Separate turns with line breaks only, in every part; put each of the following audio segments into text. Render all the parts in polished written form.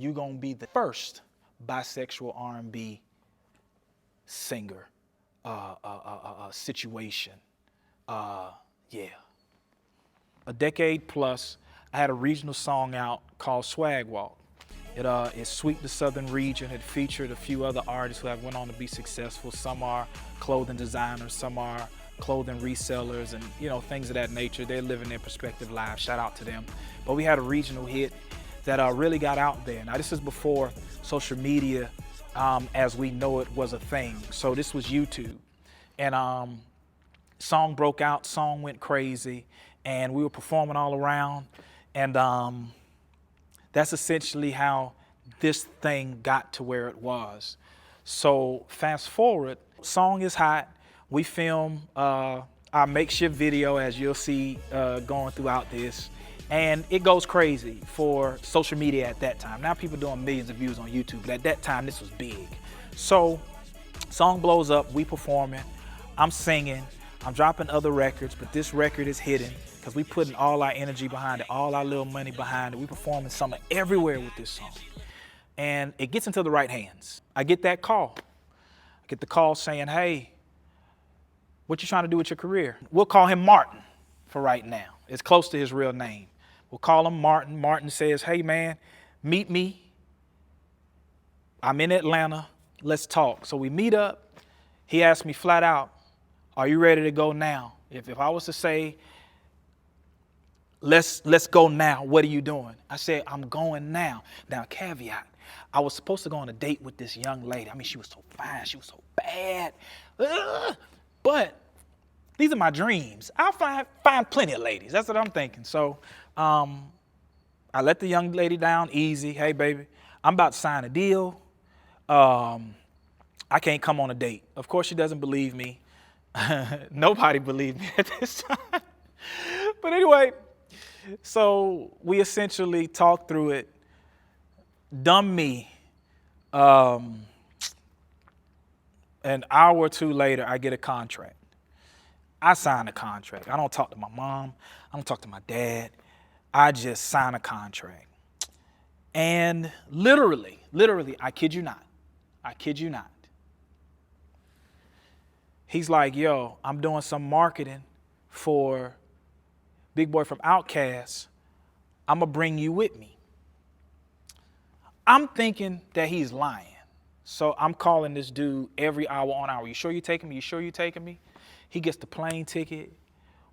you're gonna be the first bisexual R&B singer situation. Yeah. A decade plus, I had a regional song out called Swag Walk. It swept the southern region. It featured a few other artists who have went on to be successful. Some are clothing designers, some are clothing resellers, and things of that nature. They're living their prospective lives. Shout out to them. But we had a regional hit that really got out there. Now this is before social media, as we know it, was a thing. So this was YouTube, and song broke out. Song went crazy, and we were performing all around, and that's essentially how this thing got to where it was. So fast forward, song is hot. We film our makeshift video, as you'll see going throughout this, and it goes crazy for social media at that time. Now people doing millions of views on YouTube, but at that time this was big. So song blows up, we performing, I'm singing, I'm dropping other records, but this record is hidden because we putting all our energy behind it, all our little money behind it. We performing summer everywhere with this song. And it gets into the right hands. I get that call. I get the call saying, hey, what you trying to do with your career? We'll call him Martin for right now. It's close to his real name. We'll call him Martin. Martin says, hey man, meet me. I'm in Atlanta, let's talk. So we meet up. He asked me flat out, are you ready to go now? If I was to say, let's go now, what are you doing? I said, I'm going now. Now, caveat, I was supposed to go on a date with this young lady. I mean, she was so fine, she was so bad. But these are my dreams. I'll find plenty of ladies. That's what I'm thinking. So I let the young lady down easy. Hey, baby, I'm about to sign a deal. I can't come on a date. Of course, she doesn't believe me. Nobody believed me at this time. But anyway, so we essentially talked through it. Dumb me. An hour or two later, I get a contract. I sign a contract. I don't talk to my mom. I don't talk to my dad. I just sign a contract. And literally, I kid you not. He's like, yo, I'm doing some marketing for Big Boy from Outkast. I'm going to bring you with me. I'm thinking that he's lying. So I'm calling this dude every hour on hour. You sure you taking me? You sure you taking me? He gets the plane ticket.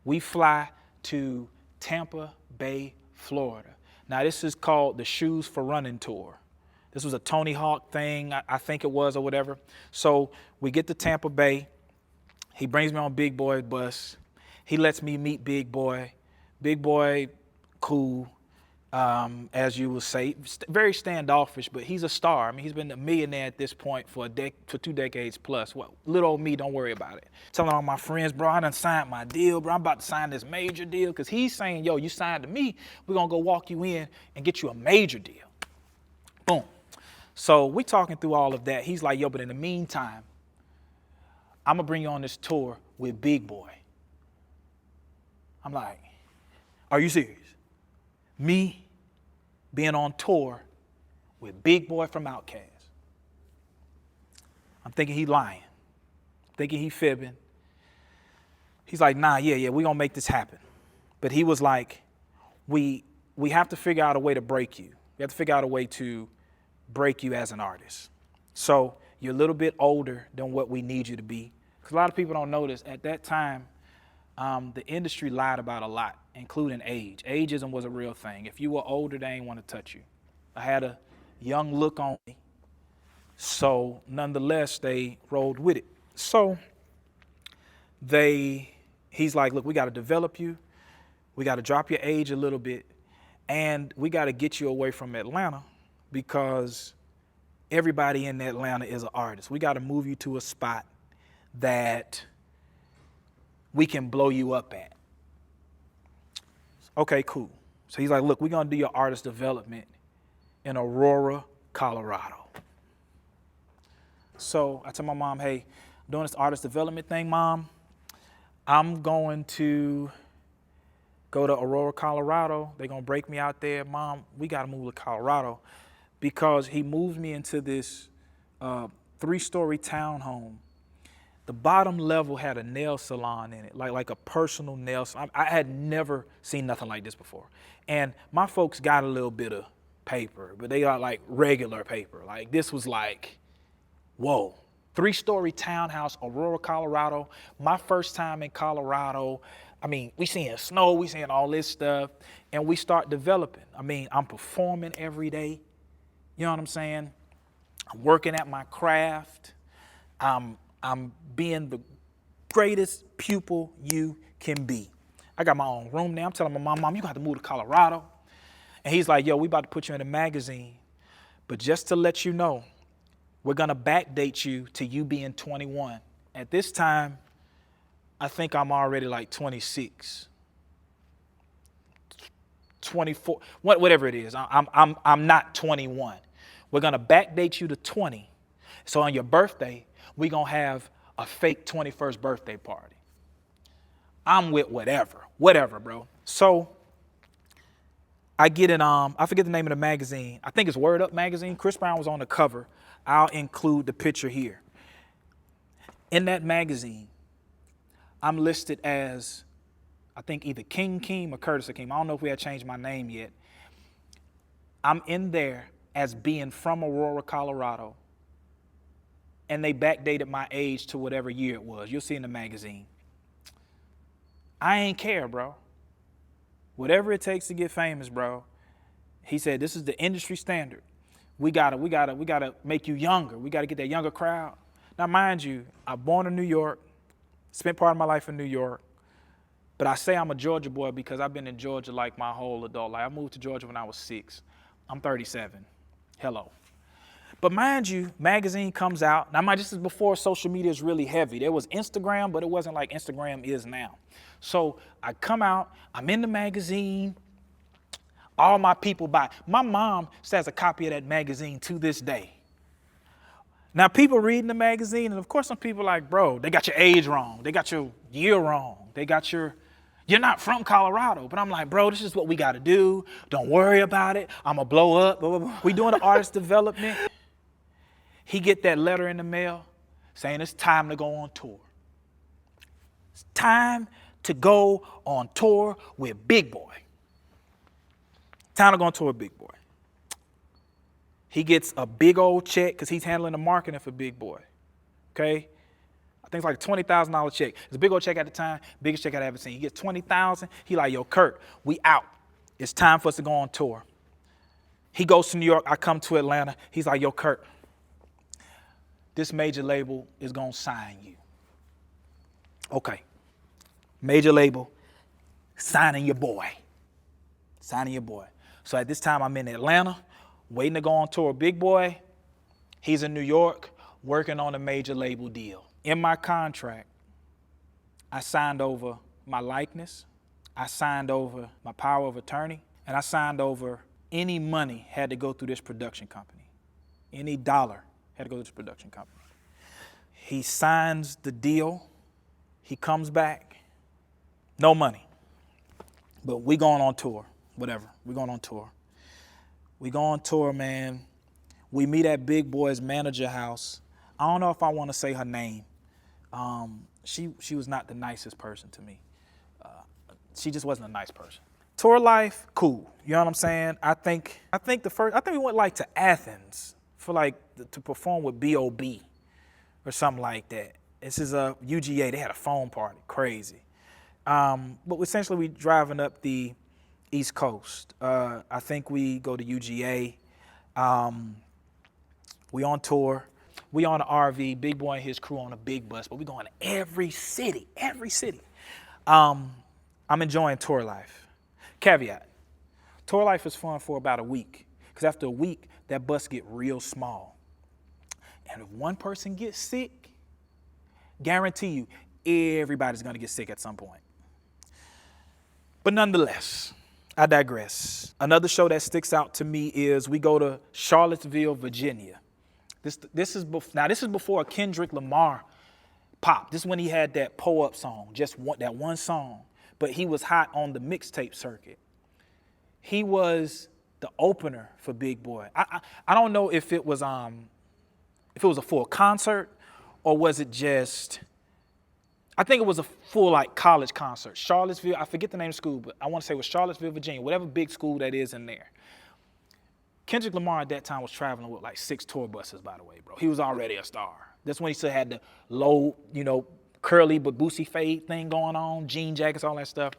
We fly to Tampa Bay, Florida. Now this is called the Shoes for Running tour. This was a Tony Hawk thing, I think it was, or whatever. So we get to Tampa Bay. He brings me on Big Boy's bus. He lets me meet Big Boy. Big Boy, cool, as you would say, very standoffish, but he's a star. I mean, he's been a millionaire at this point for 2 decades plus. Well, little old me, don't worry about it. Telling all my friends, bro, I done signed my deal, bro. I'm about to sign this major deal, because he's saying, yo, you signed to me, we're going to go walk you in and get you a major deal. Boom. So we talking through all of that. He's like, yo, but in the meantime, I'm going to bring you on this tour with Big Boy. I'm like, are you serious? Me being on tour with Big Boy from Outkast. I'm thinking he lying. Thinking he fibbing. He's like, nah, yeah, we're going to make this happen. But he was like, we have to figure out a way to break you. We have to figure out a way to break you as an artist. So you're a little bit older than what we need you to be. Because a lot of people don't notice at that time, the industry lied about a lot, including age. Ageism was a real thing. If you were older, they ain't want to touch you. I had a young look on me. So nonetheless, they rolled with it. So he's like, look, we got to develop you. We got to drop your age a little bit. And we got to get you away from Atlanta, because everybody in Atlanta is an artist. We got to move you to a spot that we can blow you up at. Okay, cool. So he's like, look, we're going to do your artist development in Aurora, Colorado. So I tell my mom, hey, I'm doing this artist development thing, Mom. I'm going to go to Aurora, Colorado. They're going to break me out there. Mom, we got to move to Colorado. because he moved me into this 3-story townhome. The bottom level had a nail salon in it, like a personal nail salon. I had never seen nothing like this before. And my folks got a little bit of paper, but they got like regular paper. Like this was like, whoa. 3-story townhouse, Aurora, Colorado. My first time in Colorado. I mean, we seeing snow, we seeing all this stuff, and we start developing. I mean, I'm performing every day. You know what I'm saying? I'm working at my craft. I'm being the greatest pupil you can be. I got my own room now. I'm telling my mom, you got to move to Colorado. And he's like, yo, we about to put you in a magazine. But just to let you know, we're going to backdate you to you being 21. At this time, I think I'm already like 26, 24, whatever it is. I'm not 21. We're going to backdate you to 20. So on your birthday, we're going to have a fake 21st birthday party. I'm with whatever, bro. So I get in, I forget the name of the magazine. I think it's Word Up magazine. Chris Brown was on the cover. I'll include the picture here. In that magazine, I'm listed as, I think either King Keem or Curtis Akeem. I don't know if we had changed my name yet. I'm in there as being from Aurora, Colorado. And they backdated my age to whatever year it was. You'll see in the magazine. I ain't care, bro. Whatever it takes to get famous, bro. He said, this is the industry standard. We gotta make you younger. We gotta get that younger crowd. Now, mind you, I'm born in New York, spent part of my life in New York, but I say I'm a Georgia boy because I've been in Georgia like my whole adult life. I moved to Georgia when I was 6. I'm 37. Hello. But mind you, magazine comes out. Now, this is before social media is really heavy. There was Instagram, but it wasn't like Instagram is now. So I come out, I'm in the magazine. All my people buy. My mom still has a copy of that magazine to this day. Now, people reading the magazine, and of course some people are like, bro, they got your age wrong. They got your year wrong. They got you're not from Colorado. But I'm like, bro, this is what we got to do. Don't worry about it. I'm going to blow up. Blah, blah, blah. We doing the artist development. He get that letter in the mail saying it's time to go on tour. It's time to go on tour with Big Boy. Time to go on tour with Big Boy. He gets a big old check because he's handling the marketing for Big Boy. Okay? I think it's like a $20,000 check. It's a big old check at the time, biggest check I'd ever seen. He gets $20,000. He like, yo, Kurt, we out. It's time for us to go on tour. He goes to New York. I come to Atlanta. He's like, yo, Kurt, this major label is going to sign you. Okay. Major label, signing your boy. Signing your boy. So at this time, I'm in Atlanta, waiting to go on tour with Big Boy. He's in New York, working on a major label deal. In my contract, I signed over my likeness. I signed over my power of attorney. And I signed over any money had to go through this production company. Any dollar had to go through this production company. He signs the deal. He comes back. No money. But we going on tour. Whatever. We're going on tour. We go on tour, man. We meet at Big Boy's manager house. I don't know if I want to say her name. She was not the nicest person to me. She just wasn't a nice person. Tour life, cool. You know what I'm saying? I think we went like to Athens for like to perform with B.O.B. or something like that. This is a UGA. They had a phone party, crazy. But essentially we driving up the East Coast. I think we go to UGA. We on tour. We on an RV. Big Boy and his crew on a big bus, but we going to every city. I'm enjoying tour life. Caveat, tour life is fun for about a week, because after a week, that bus get real small. And if one person gets sick, guarantee you, everybody's gonna get sick at some point. But nonetheless, I digress. Another show that sticks out to me is we go to Charlottesville, Virginia. This is before Kendrick Lamar popped. This is when he had that Pull Up song, that one song. But he was hot on the mixtape circuit. He was the opener for Big Boy. I don't know if it was a full concert or was it just, I think it was a full like college concert. Charlottesville, I forget the name of the school, but I want to say it was Charlottesville, Virginia, whatever big school that is in there. Kendrick Lamar at that time was traveling with like 6 tour buses, by the way, bro. He was already a star. That's when he still had the low, curly but boosie fade thing going on, jean jackets, all that stuff.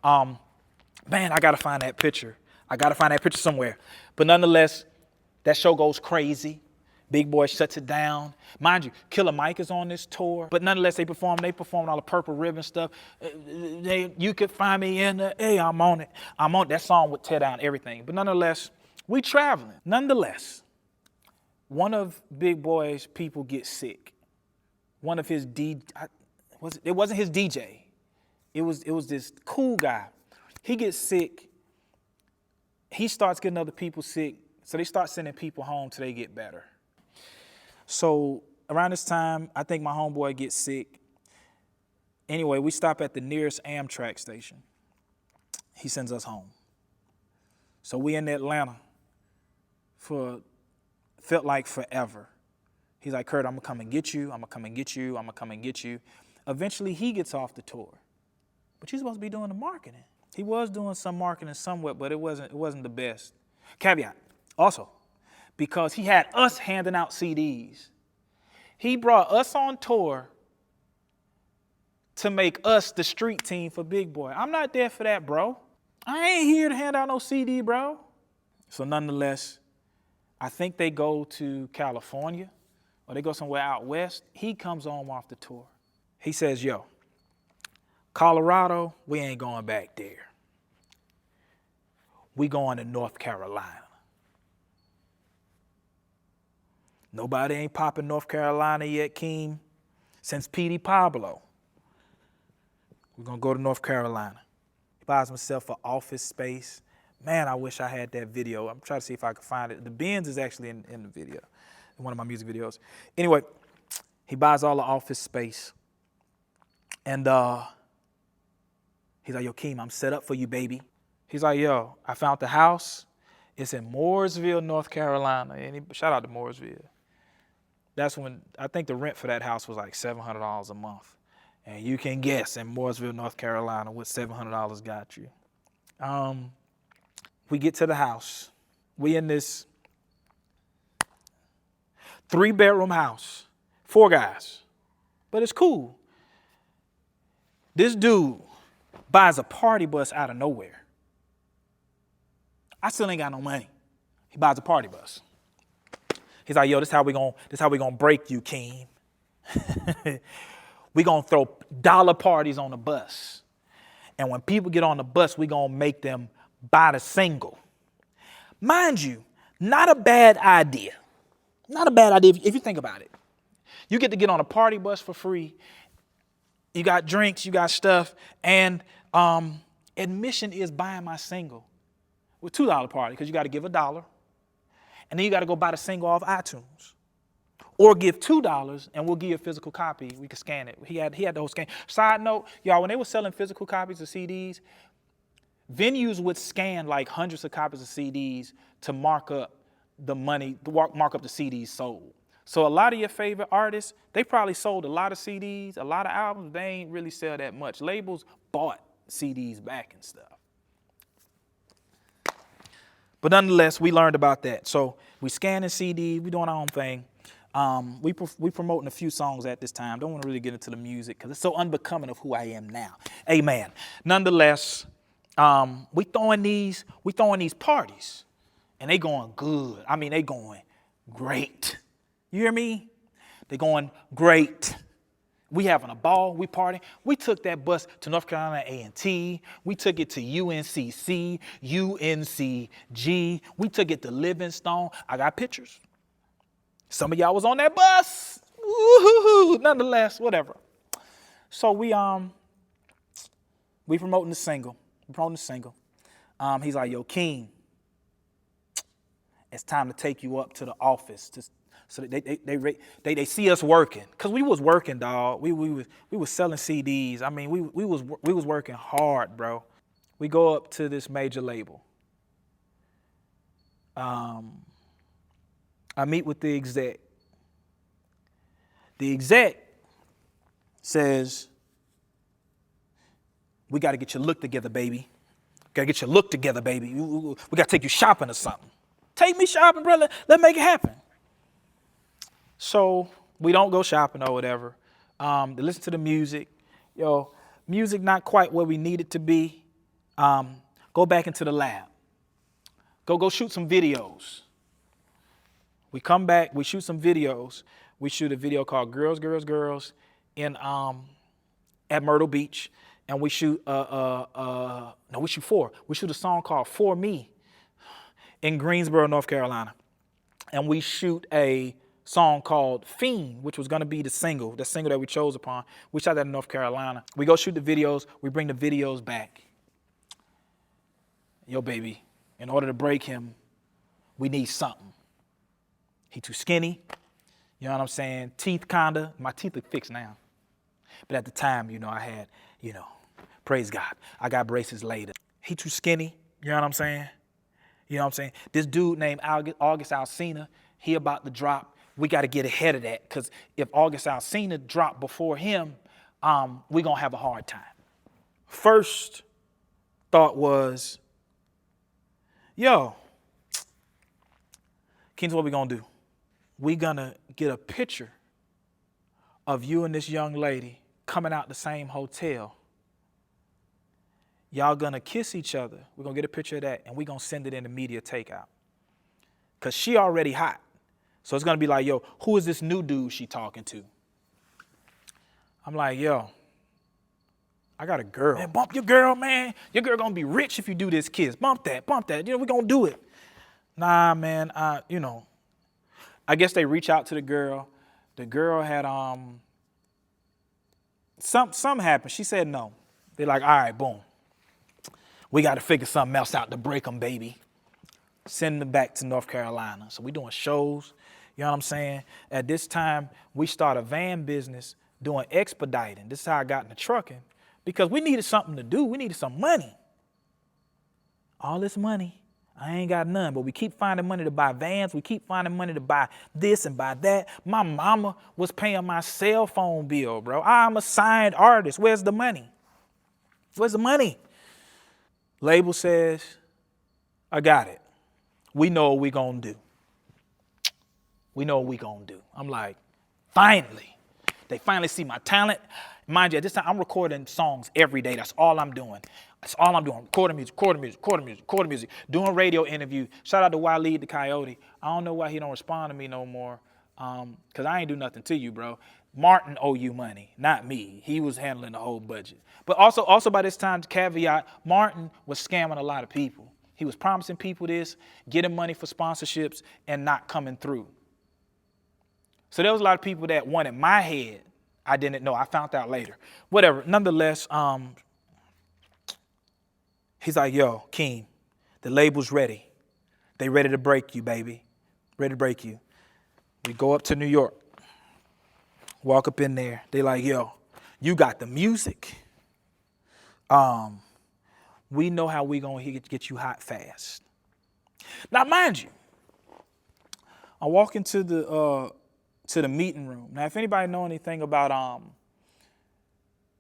Man, I got to find that picture. I got to find that picture somewhere. But nonetheless, that show goes crazy. Big Boy shuts it down. Mind you, Killer Mike is on this tour. But nonetheless, they performed all the Purple Ribbon stuff. You could find me in the, hey, I'm on it. That song would tear down everything. But nonetheless, we traveling. Nonetheless, one of Big Boy's people gets sick. One of his it wasn't his DJ. It was this cool guy. He gets sick. He starts getting other people sick. So they start sending people home till they get better. So around this time, I think my homeboy gets sick. Anyway, we stop at the nearest Amtrak station. He sends us home. So we in Atlanta for, felt like forever. He's like, Kurt, I'm gonna come and get you. I'm gonna come and get you. I'm gonna come and get you. Eventually he gets off the tour. But you're supposed to be doing the marketing. He was doing some marketing somewhat, but it wasn't the best. Caveat, also, because he had us handing out CDs. He brought us on tour to make us the street team for Big Boy. I'm not there for that, bro. I ain't here to hand out no CD, bro. So nonetheless, I think they go to California or they go somewhere out west. He comes home off the tour. He says, yo, Colorado, we ain't going back there. We going to North Carolina. Nobody ain't popping North Carolina yet, Keem, since P.D. Pablo. We're going to go to North Carolina. He buys himself an office space. Man, I wish I had that video. I'm trying to see if I can find it. The Benz is actually in the video, in one of my music videos. Anyway, he buys all the office space. And he's like, yo, Keem, I'm set up for you, baby. He's like, yo, I found the house. It's in Mooresville, North Carolina. And shout out to Mooresville. That's when, I think the rent for that house was like $700 a month. And you can guess in Mooresville, North Carolina, what $700 got you. We get to the house. We in this 3-bedroom house, 4 guys, but it's cool. This dude buys a party bus out of nowhere. I still ain't got no money. He buys a party bus. He's like, yo, this how we gonna break you, Keem. We gonna throw dollar parties on the bus. And when people get on the bus, we gonna make them buy the single. Mind you, not a bad idea. Not a bad idea if you think about it. You get to get on a party bus for free. You got drinks, you got stuff, and admission is buying my single with $2 party because you got to give $1, and then you got to go buy the single off iTunes, or give $2 and we'll give you a physical copy. We can scan it. He had the whole scan. Side note, y'all, when they were selling physical copies of CDs, venues would scan like hundreds of copies of CDs to mark up the money, mark up the CDs sold. So a lot of your favorite artists, they probably sold a lot of CDs, a lot of albums. They ain't really sell that much. Labels bought CDs back and stuff. But nonetheless, we learned about that. So we scanning CDs, we doing our own thing. We promoting a few songs at this time. Don't want to really get into the music because it's so unbecoming of who I am now. Amen. Nonetheless, we throwing these parties, and they going good. I mean, they going great. You hear me? They going great. We having a ball. We partying. We took that bus to North Carolina A&T. We took it to UNCC, UNCG. We took it to Livingstone. I got pictures. Some of y'all was on that bus. Woo-hoo-hoo. Nonetheless, whatever. So we promoting the single. He's like, yo, King, it's time to take you up to the office so they see us working. Cause we was working, dog. We was selling CDs. I mean, we was working hard, bro. We go up to this major label. I meet with the exec. The exec says, we got to get your look together, baby. Got to get your look together, baby. We got to take you shopping or something. Take me shopping, brother. Let's make it happen. So we don't go shopping or whatever. They listen to the music. Yo, music not quite where we need it to be. Go back into the lab. Go shoot some videos. We come back, we shoot some videos. We shoot a video called Girls, Girls, Girls in at Myrtle Beach. And we shoot we shoot four. We shoot a song called For Me in Greensboro, North Carolina. And we shoot a song called Fiend, which was gonna be the single that we chose upon. We shot that in North Carolina. We go shoot the videos, we bring the videos back. Yo, baby, in order to break him, we need something. He too skinny, you know what I'm saying? Teeth kinda, my teeth are fixed now. But at the time, I had, praise God, I got braces later. He too skinny, you know what I'm saying? This dude named August Alsina, he about to drop. We got to get ahead of that, because if August Alsina dropped before him, we're going to have a hard time. First thought was, yo, Kings, what we going to do? We going to get a picture of you and this young lady coming out the same hotel. Y'all going to kiss each other. We're going to get a picture of that, and we're going to send it in the media takeout. Because she already hot. So it's going to be like, yo, who is this new dude she talking to? I'm like, yo, I got a girl. Man, bump your girl, man. Your girl going to be rich if you do this kiss. Bump that. We're going to do it. Nah, man, I guess they reach out to the girl. The girl had, something happened. She said no. They're like, all right, boom. We got to figure something else out to break them, baby. Send them back to North Carolina. So we doing shows, you know what I'm saying? At this time, we start a van business doing expediting. This is how I got into trucking, because we needed something to do. We needed some money. All this money, I ain't got none, but we keep finding money to buy vans. We keep finding money to buy this and buy that. My mama was paying my cell phone bill, bro. I'm a signed artist. Where's the money? Where's the money? Label says, I got it. We know what we gonna do. We know what we gonna do. I'm like, finally. They finally see my talent. Mind you, at this time, I'm recording songs every day. That's all I'm doing. That's all I'm doing. Recording music. Doing radio interviews. Shout out to Waleed the Coyote. I don't know why he don't respond to me no more. Because I ain't do nothing to you, bro. Martin owe you money, not me. He was handling the whole budget. But also by this time, caveat, Martin was scamming a lot of people. He was promising people this, getting money for sponsorships, and not coming through. So there was a lot of people that wanted my head. I didn't know. I found out later. Whatever. Nonetheless, he's like, yo, Keem, the label's ready. They ready to break you, baby. Ready to break you. We go up to New York. Walk up in there. They like, yo, you got the music. We know how we gonna get you hot fast. Now, mind you, I walk into the meeting room. Now, if anybody know anything about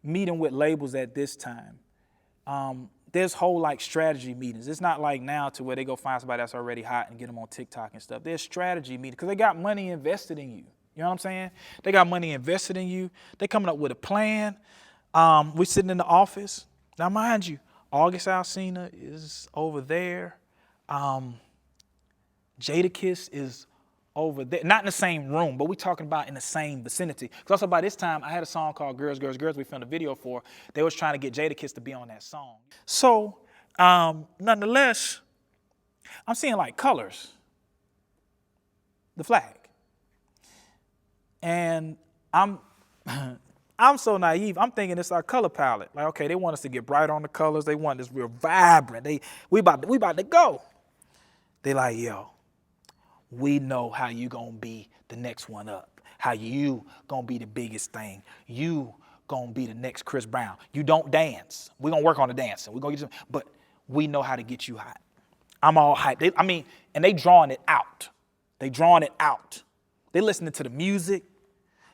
meeting with labels at this time, there's whole strategy meetings. It's not like now to where they go find somebody that's already hot and get them on TikTok and stuff. There's strategy meetings because they got money invested in you. You know what I'm saying? They got money invested in you. They coming up with a plan. We sitting in the office. Now, mind you, August Alsina is over there. Jadakiss is over there. Not in the same room, but we talking about in the same vicinity. Because also by this time, I had a song called Girls, Girls, Girls we filmed a video for. They was trying to get Jadakiss to be on that song. So, nonetheless, I'm seeing colors. The flag. And I'm so naive. I'm thinking it's our color palette. Like, okay, they want us to get bright on the colors. They want this real vibrant. We about to go. They like, yo, we know how you gonna be the next one up. How you gonna be the biggest thing. You gonna be the next Chris Brown. You don't dance. We gonna work on the dancing. We gonna get you, but we know how to get you hot. I'm all hyped. And they drawing it out. They drawing it out. They listening to the music.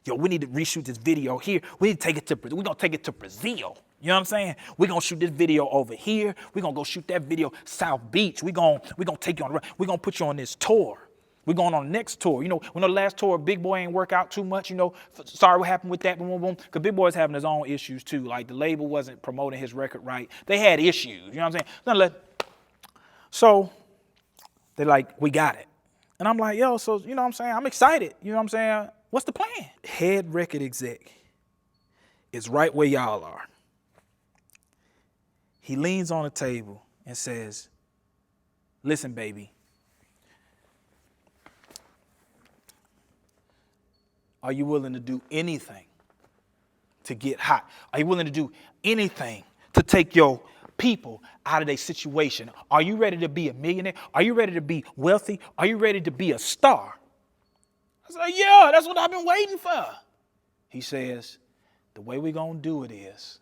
Yo, we need to reshoot this video here. We need to take it to, we're going to take it to Brazil. You know what I'm saying? We're going to shoot this video over here. We're going to go shoot that video South Beach. We're going to take you on the road. We're going to put you on this tour. We're going on the next tour. You know, when the last tour, Big Boy ain't work out too much. You know, sorry what happened with that. Boom, boom, boom. Because Big Boy's having his own issues too. Like the label wasn't promoting his record right. They had issues. You know what I'm saying? So they're like, we got it. And I'm like, yo, so, you know what I'm saying? I'm excited. You know what I'm saying? What's the plan? Head record exec is right where y'all are. He leans on the table and says, listen, baby, are you willing to do anything to get hot? Are you willing to do anything to take your people out of their situation? Are you ready to be a millionaire? Are you ready to be wealthy? Are you ready to be a star? I was like, yeah, that's what I've been waiting for. He says, the way we're going to do it is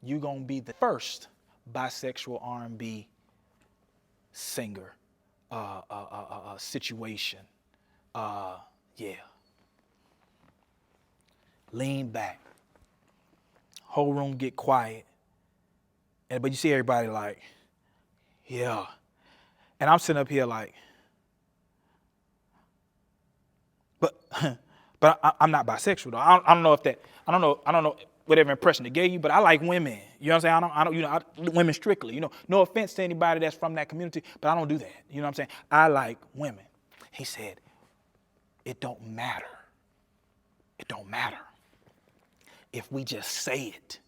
you're going to be the first bisexual R&B singer situation. Yeah. Lean back. Whole room get quiet. But you see everybody like, yeah. And I'm sitting up here like, but I'm not bisexual though. I don't know if that, I don't know whatever impression it gave you, but I like women. You know what I'm saying? Women strictly, you know, no offense to anybody that's from that community, but I don't do that. You know what I'm saying? I like women. He said, it don't matter. It don't matter. If we just say it,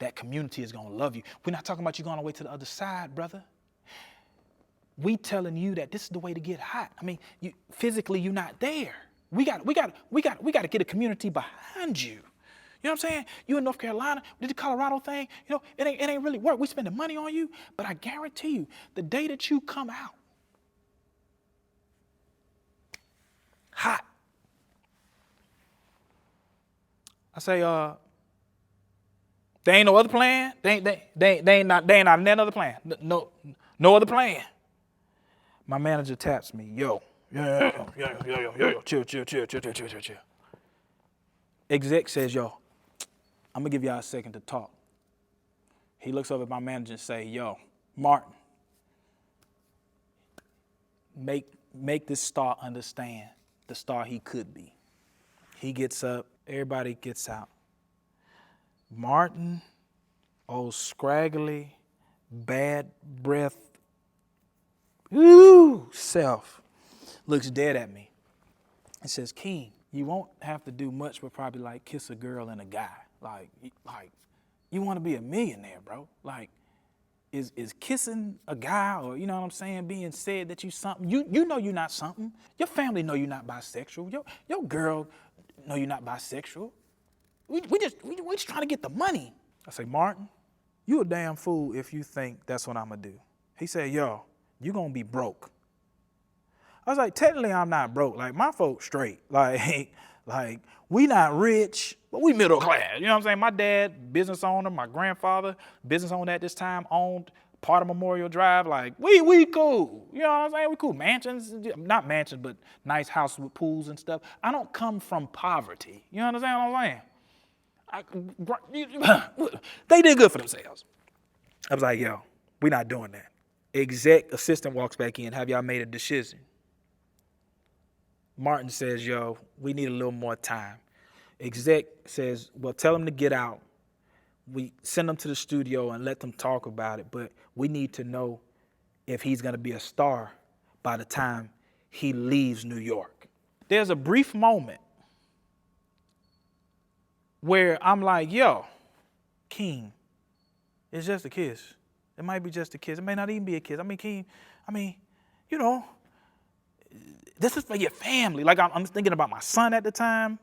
that community is going to love you. We're not talking about you going all the way to the other side, brother. We telling you that this is the way to get hot. I mean, physically, you're not there. We got to get a community behind you. You know what I'm saying? You in North Carolina, did the Colorado thing, you know, it ain't really work. We spending money on you, but I guarantee you, the day that you come out hot, I say, there ain't no other plan. They ain't not that other plan. No other plan. My manager taps me, yo, chill. Exec says, yo, I'm gonna give y'all a second to talk. He looks over at my manager and say, yo, Martin, make this star understand the star he could be. He gets up, everybody gets out. Martin, old scraggly, bad breath, self, looks dead at me and says, King, you won't have to do much but probably like kiss a girl and a guy. Like you want to be a millionaire, bro. Like, is kissing a guy or, you know what I'm saying, being said that you something, you know you're not something. Your family know you're not bisexual. Your girl know you're not bisexual. We just trying to get the money. I say, Martin, you a damn fool if you think that's what I'm going to do. He said, yo, you going to be broke. I was like, technically I'm not broke. Like, my folks straight. Like we not rich, but we middle class. You know what I'm saying? My dad, business owner, my grandfather, business owner at this time, owned part of Memorial Drive. Like, we cool. You know what I'm saying? We cool. Mansions, not mansions, but nice houses with pools and stuff. I don't come from poverty. You understand what I'm saying? They did good for themselves. I was like, yo, we not doing that. Exec assistant walks back in. Have y'all made a decision? Martin says, yo, we need a little more time. Exec says, well, tell them to get out. We send them to the studio and let them talk about it, but we need to know if he's going to be a star by the time he leaves New York. There's a brief moment where I'm like, yo, King, it's just a kiss. It might be just a kiss. It may not even be a kiss. I mean, King, you know, this is for your family. Like, I'm thinking about my son at the time.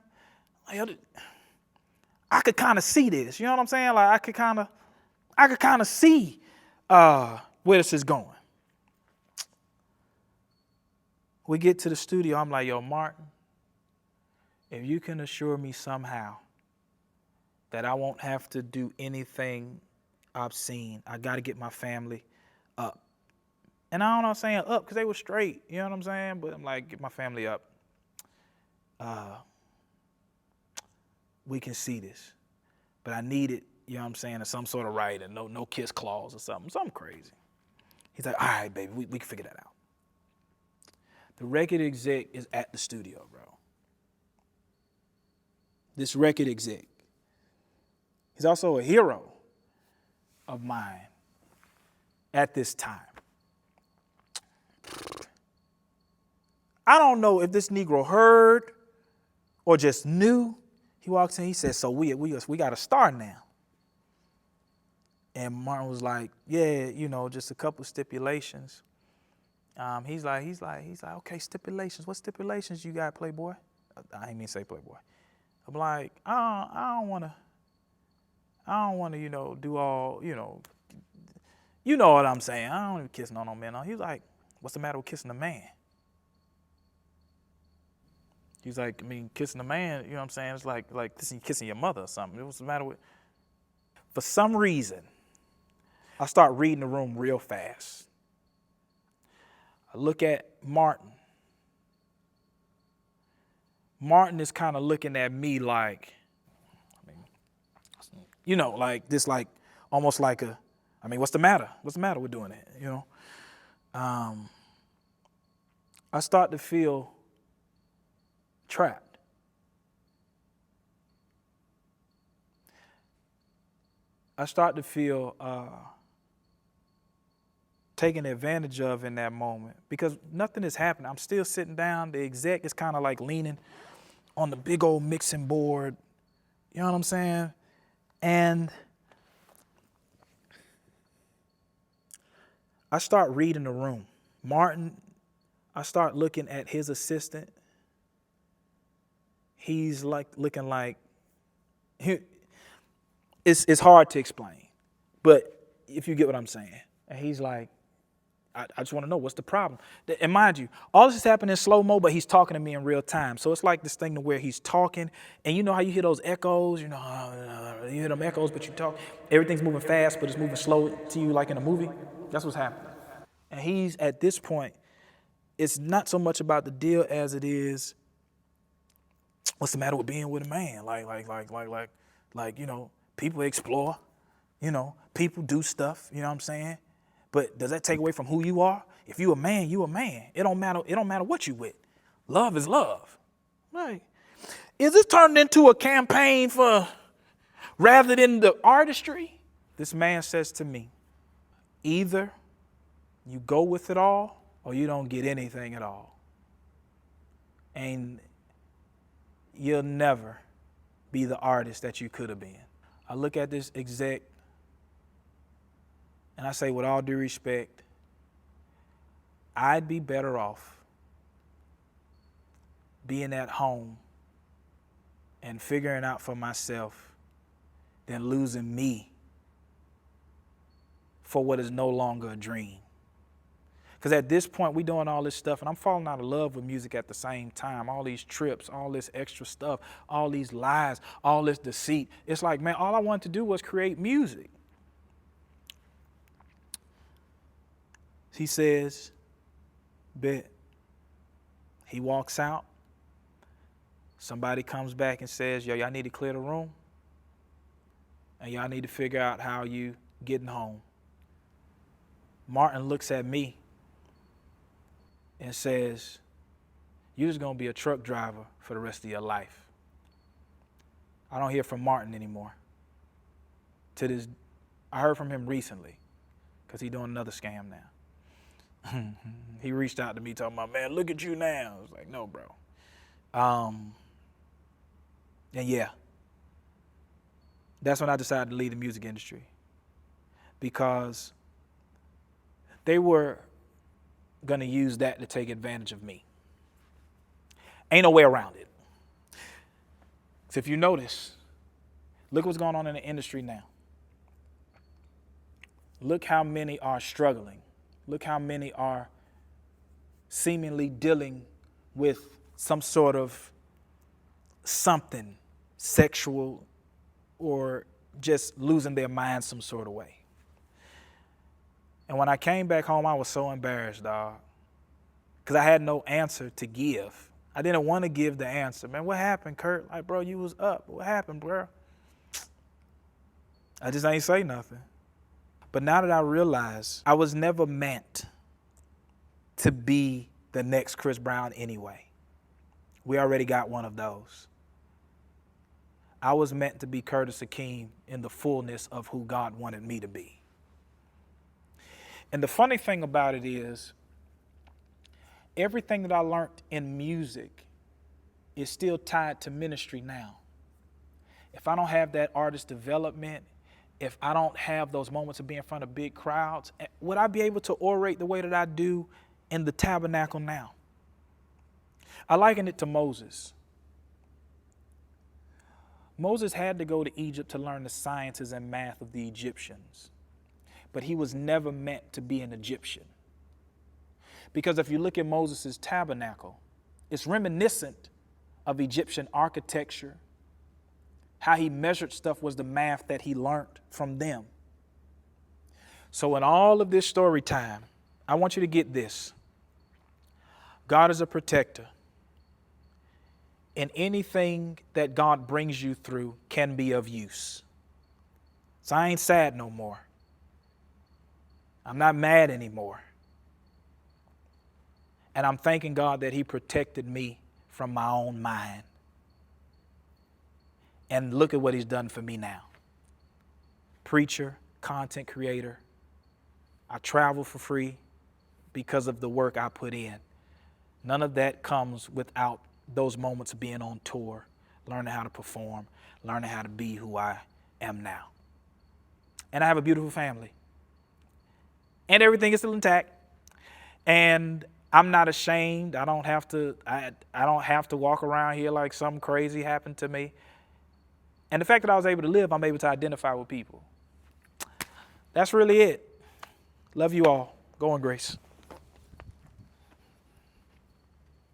Like, I could kind of see this. You know what I'm saying? Like, I could kind of see where this is going. We get to the studio. I'm like, yo, Martin, if you can assure me somehow that I won't have to do anything obscene. I got to get my family up. And I don't know I'm saying up because they were straight. You know what I'm saying? But I'm like, get my family up. We can see this. But I need it, you know what I'm saying, in some sort of writing, no kiss clause or something crazy. He's like, all right, baby, we can figure that out. The record exec is at the studio, bro. This record exec, he's also a hero of mine at this time. I don't know if this Negro heard or just knew. He walks in, he says, so we got a star now. And Martin was like, yeah, you know, just a couple stipulations. He's like, okay, stipulations. What stipulations you got, Playboy? I didn't mean to say Playboy. I'm like, I don't wanna, you know, do all, you know what I'm saying. I don't even kiss no man. He's like, what's the matter with kissing a man? He's like, I mean, kissing a man, you know what I'm saying? It's like kissing your mother or something. What's the matter with? For some reason, I start reading the room real fast. I look at Martin. Martin is kind of looking at me like, I mean, you know, like this, like almost like a, I mean, what's the matter? What's the matter with doing it? You know? I start to feel trapped. I start to feel taken advantage of in that moment because nothing is happening. I'm still sitting down. The exec is kind of like leaning on the big old mixing board. You know what I'm saying? And I start reading the room. Martin, I start looking at his assistant. He's like looking like, it's hard to explain, but if you get what I'm saying. And he's like, I just want to know what's the problem. And mind you, all this is happening in slow-mo, but he's talking to me in real time. So it's like this thing to where he's talking, and you know how you hear those echoes, you know, you hear them echoes, but you talk, everything's moving fast, but it's moving slow to you like in a movie. That's what's happening. And he's, at this point, it's not so much about the deal as it is, what's the matter with being with a man? Like, you know, people explore, you know, people do stuff, you know what I'm saying? But does that take away from who you are? If you a man, you a man. It don't matter what you with. Love is love. Right. Is this turned into a campaign for rather than the artistry? This man says to me, either you go with it all or you don't get anything at all. And you'll never be the artist that you could have been. I look at this exec and I say, with all due respect, I'd be better off being at home and figuring out for myself than losing me for what is no longer a dream. Because at this point, we doing all this stuff, and I'm falling out of love with music at the same time. All these trips, all this extra stuff, all these lies, all this deceit. It's like, man, all I wanted to do was create music. He says, bet. He walks out. Somebody comes back and says, yo, y'all need to clear the room. And y'all need to figure out how you getting home. Martin looks at me and says, you're just going to be a truck driver for the rest of your life. I don't hear from Martin anymore. I heard from him recently because he's doing another scam now. He reached out to me talking about, man, look at you now. I was like, no, bro. And yeah, that's when I decided to leave the music industry because they were going to use that to take advantage of me. Ain't no way around it. So if you notice, look what's going on in the industry now. Look how many are struggling. Look how many are seemingly dealing with some sort of something sexual or just losing their mind some sort of way. And when I came back home, I was so embarrassed, dog, because I had no answer to give. I didn't want to give the answer. Man, what happened, Kurt? Like, bro, you was up. What happened, bro? I just ain't say nothing. But now that I realize I was never meant to be the next Chris Brown anyway. We already got one of those. I was meant to be Curtis Hakeem in the fullness of who God wanted me to be. And the funny thing about it is, everything that I learned in music is still tied to ministry now. If I don't have that artist development, if I don't have those moments of being in front of big crowds, would I be able to orate the way that I do in the tabernacle now? I liken it to Moses. Moses had to go to Egypt to learn the sciences and math of the Egyptians, but he was never meant to be an Egyptian. Because if you look at Moses' tabernacle, it's reminiscent of Egyptian architecture. How he measured stuff was the math that he learned from them. So in all of this story time, I want you to get this. God is a protector. And anything that God brings you through can be of use. So I ain't sad no more. I'm not mad anymore. And I'm thanking God that he protected me from my own mind. And look at what he's done for me now. Preacher, content creator. I travel for free because of the work I put in. None of that comes without those moments of being on tour, learning how to perform, learning how to be who I am now. And I have a beautiful family. And everything is still intact. And I'm not ashamed. I don't have to walk around here like something crazy happened to me. And the fact that I was able to live, I'm able to identify with people. That's really it. Love you all. Go in grace.